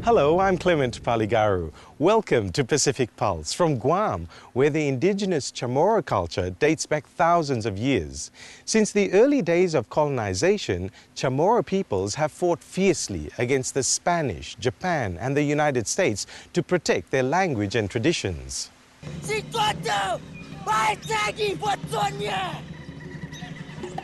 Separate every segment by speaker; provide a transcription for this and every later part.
Speaker 1: Hello, I'm Clement Paligaru. Welcome to Pacific Pulse from Guam, where the indigenous Chamorro culture dates back thousands of years. Since the early days of colonization, Chamorro peoples have fought fiercely against the Spanish, Japan, and the United States to protect their language and traditions.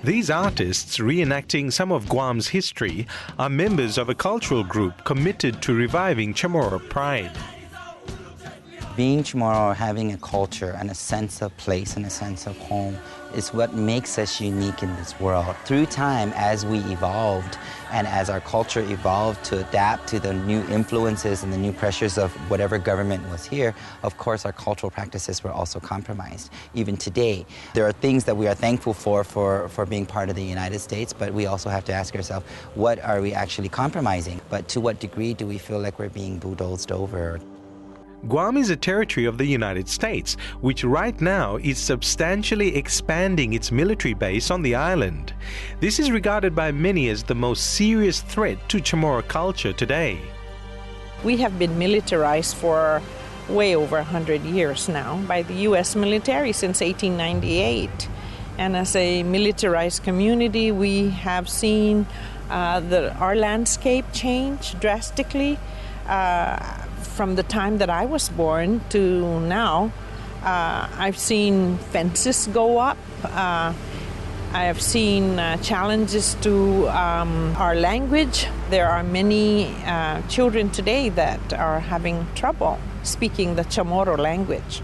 Speaker 1: These artists, reenacting some of Guam's history, are members of a cultural group committed to reviving Chamorro pride.
Speaker 2: Being Chamorro, having a culture and a sense of place and a sense of home is what makes us unique in this world. Through time, as we evolved and as our culture evolved to adapt to the new influences and the new pressures of whatever government was here, of course our cultural practices were also compromised. Even today, there are things that we are thankful for being part of the United States, but we also have to ask ourselves, what are we actually compromising? But to what degree do we feel like we're being bulldozed over?
Speaker 1: Guam is a territory of the United States, which right now is substantially expanding its military base on the island. This is regarded by many as the most serious threat to Chamorro culture today.
Speaker 3: We have been militarized for way over 100 years now by the U.S. military since 1898. And as a militarized community, we have seen our landscape change drastically. From the time that I was born to now, I've seen fences go up. I have seen challenges to our language. There are many children today that are having trouble speaking the Chamorro language.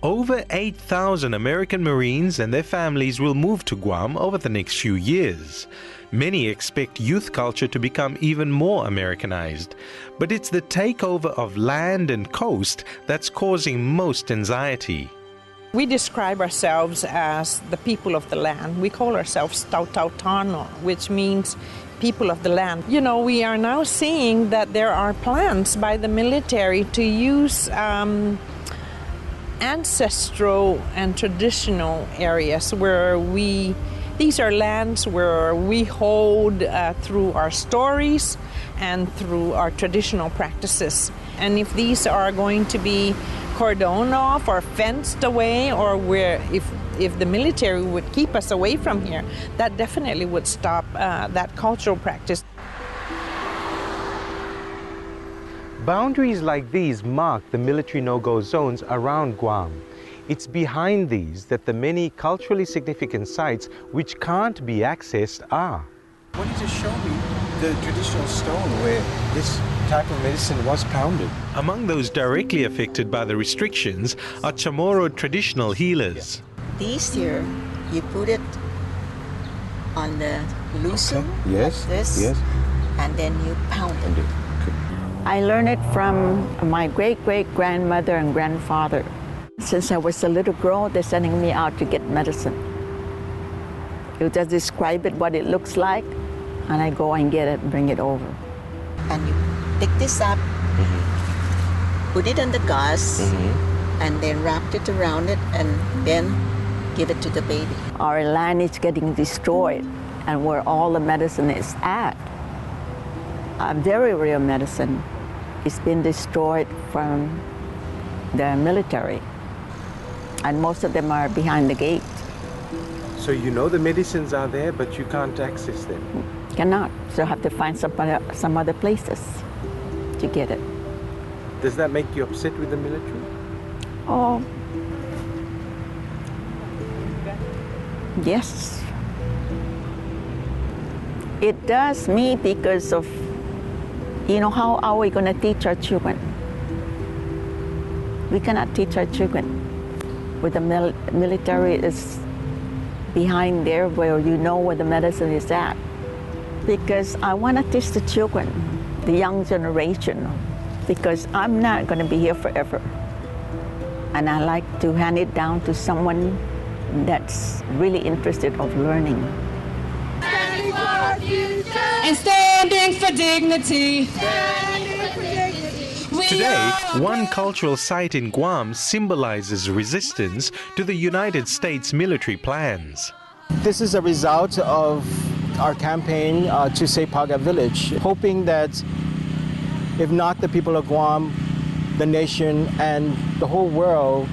Speaker 1: Over 8,000 American Marines and their families will move to Guam over the next few years. Many expect youth culture to become even more Americanized, but it's the takeover of land and coast that's causing most anxiety.
Speaker 3: We describe ourselves as the people of the land. We call ourselves Tautautano, which means people of the land. You know, we are now seeing that there are plans by the military to use ancestral and traditional areas where these are lands where we hold through our stories and through our traditional practices. And if these are going to be cordoned off or fenced away, or if the military would keep us away from here, that definitely would stop that cultural practice.
Speaker 1: Boundaries like these mark the military no-go zones around Guam. It's behind these that the many culturally significant sites which can't be accessed are. Why don't you just show me the traditional stone where this type of medicine was pounded? Among those directly affected by the restrictions are Chamorro traditional healers.
Speaker 4: These here, you put it on the loosen,
Speaker 1: Yes,
Speaker 4: like this,
Speaker 1: yes.
Speaker 4: and then you pound it.
Speaker 1: Okay.
Speaker 5: I learned it from my great-great-grandmother and grandfather. Since I was a little girl, they're sending me out to get medicine. You just describe it, what it looks like, and I go and get it, bring it over.
Speaker 4: And you pick this up, put it on the gauze, and then wrap it around it, and then give it to the baby.
Speaker 5: Our land is getting destroyed, and where all the medicine is at, very rare medicine, is been destroyed from the military. And most of them are behind the gate.
Speaker 1: So you know the medicines are there, but you can't access them?
Speaker 5: Cannot, so have to find some other places to get it.
Speaker 1: Does that make you upset with the military?
Speaker 5: Oh, yes. It does me because of, how are we going to teach our children? We cannot teach our children. With the military is behind there where you know where the medicine is at. Because I want to teach the children, the young generation, because I'm not going to be here forever. And I like to hand it down to someone that's really interested of learning.
Speaker 6: and standing for dignity.
Speaker 1: Today, one cultural site in Guam symbolizes resistance to the United States military plans.
Speaker 7: This is a result of our campaign to save Pagat Village, hoping that if not the people of Guam, the nation and the whole world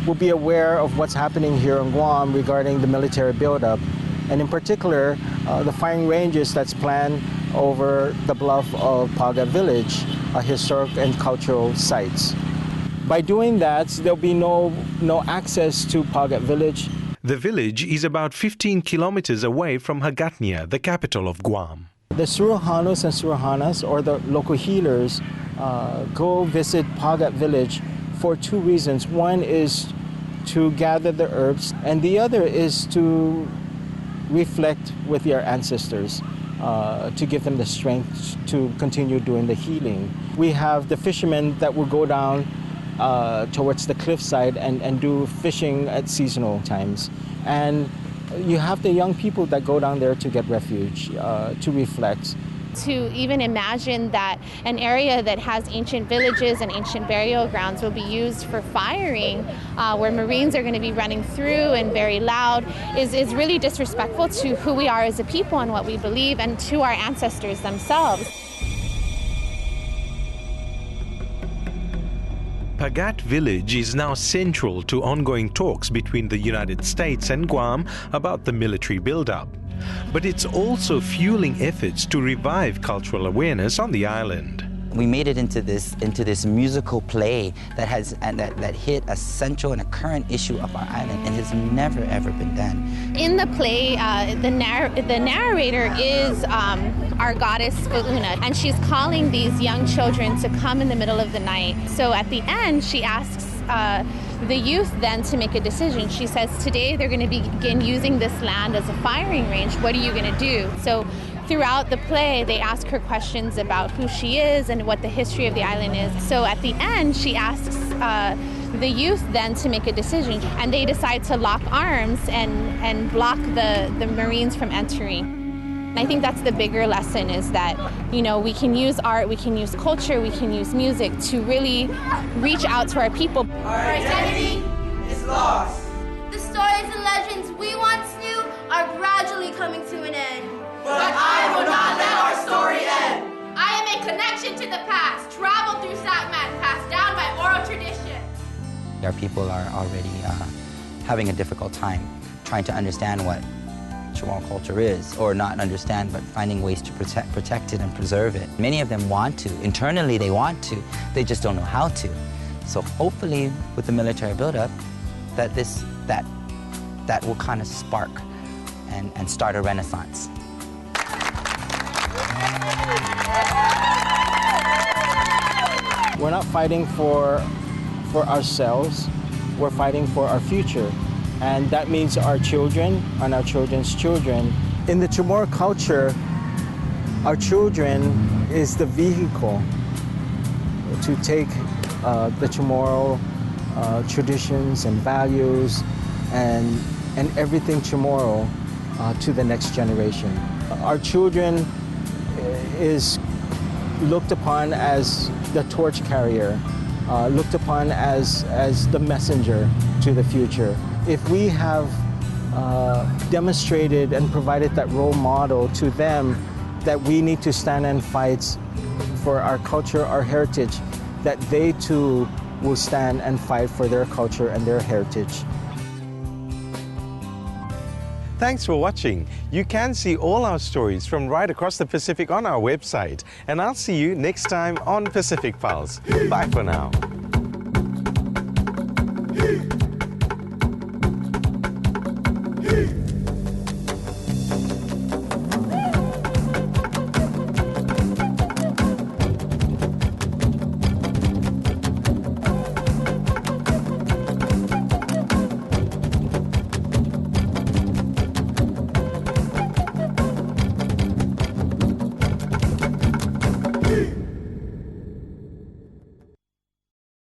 Speaker 7: will be aware of what's happening here in Guam regarding the military buildup, and in particular, the firing ranges that's planned over the bluff of Pagat Village, a historic and cultural sites. By doing that, there'll be no access to Pagat Village.
Speaker 1: The village is about 15 kilometers away from Hagatnia, the capital of Guam.
Speaker 7: The Suruhanos and Suruhanas, or the local healers, go visit Pagat Village for two reasons. One is to gather the herbs, and the other is to reflect with their ancestors, to give them the strength to continue doing the healing. We have the fishermen that will go down towards the cliffside and do fishing at seasonal times. And you have the young people that go down there to get refuge, to reflect.
Speaker 8: To even imagine that an area that has ancient villages and ancient burial grounds will be used for firing, where Marines are going to be running through and very loud, is really disrespectful to who we are as a people and what we believe, and to our ancestors themselves.
Speaker 1: Pagat Village is now central to ongoing talks between the United States and Guam about the military buildup. But it's also fueling efforts to revive cultural awareness on the island.
Speaker 2: We made it into this musical play that hit a central and a current issue of our island and has never ever been done.
Speaker 8: In the play, the narrator is our goddess Fauna, and she's calling these young children to come in the middle of the night. So at the end, she asks the youth then to make a decision. She says, today they're going to begin using this land as a firing range. What are you going to do? So throughout the play, they ask her questions about who she is and what the history of the island is. So at the end, she asks the youth then to make a decision, and they decide to lock arms and block the Marines from entering. And I think that's the bigger lesson, is that, you know, we can use art, we can use culture, we can use music to really reach out to our people.
Speaker 9: Our identity is lost.
Speaker 10: The stories and legends we once knew are gradually coming to an end.
Speaker 9: But I will not let our story end.
Speaker 10: I am a connection to the past, traveled through Satman, passed down by oral tradition.
Speaker 2: Our people are already having a difficult time trying to understand what Chamorro culture is, or not understand, but finding ways to protect it and preserve it. Many of them want to. Internally, they want to. They just don't know how to. So hopefully, with the military buildup, that will kind of spark and start a renaissance.
Speaker 7: We're not fighting for ourselves. We're fighting for our future. And that means our children and our children's children. In the Chamorro culture, our children is the vehicle to take the Chamorro traditions and values and everything Chamorro to the next generation. Our children is looked upon as the torch carrier, looked upon as the messenger to the future. If we have demonstrated and provided that role model to them, that we need to stand and fight for our culture, our heritage, that they too will stand and fight for their culture and their heritage.
Speaker 1: Thanks for watching. You can see all our stories from right across the Pacific on our website. And I'll see you next time on Pacific Files. Bye for now.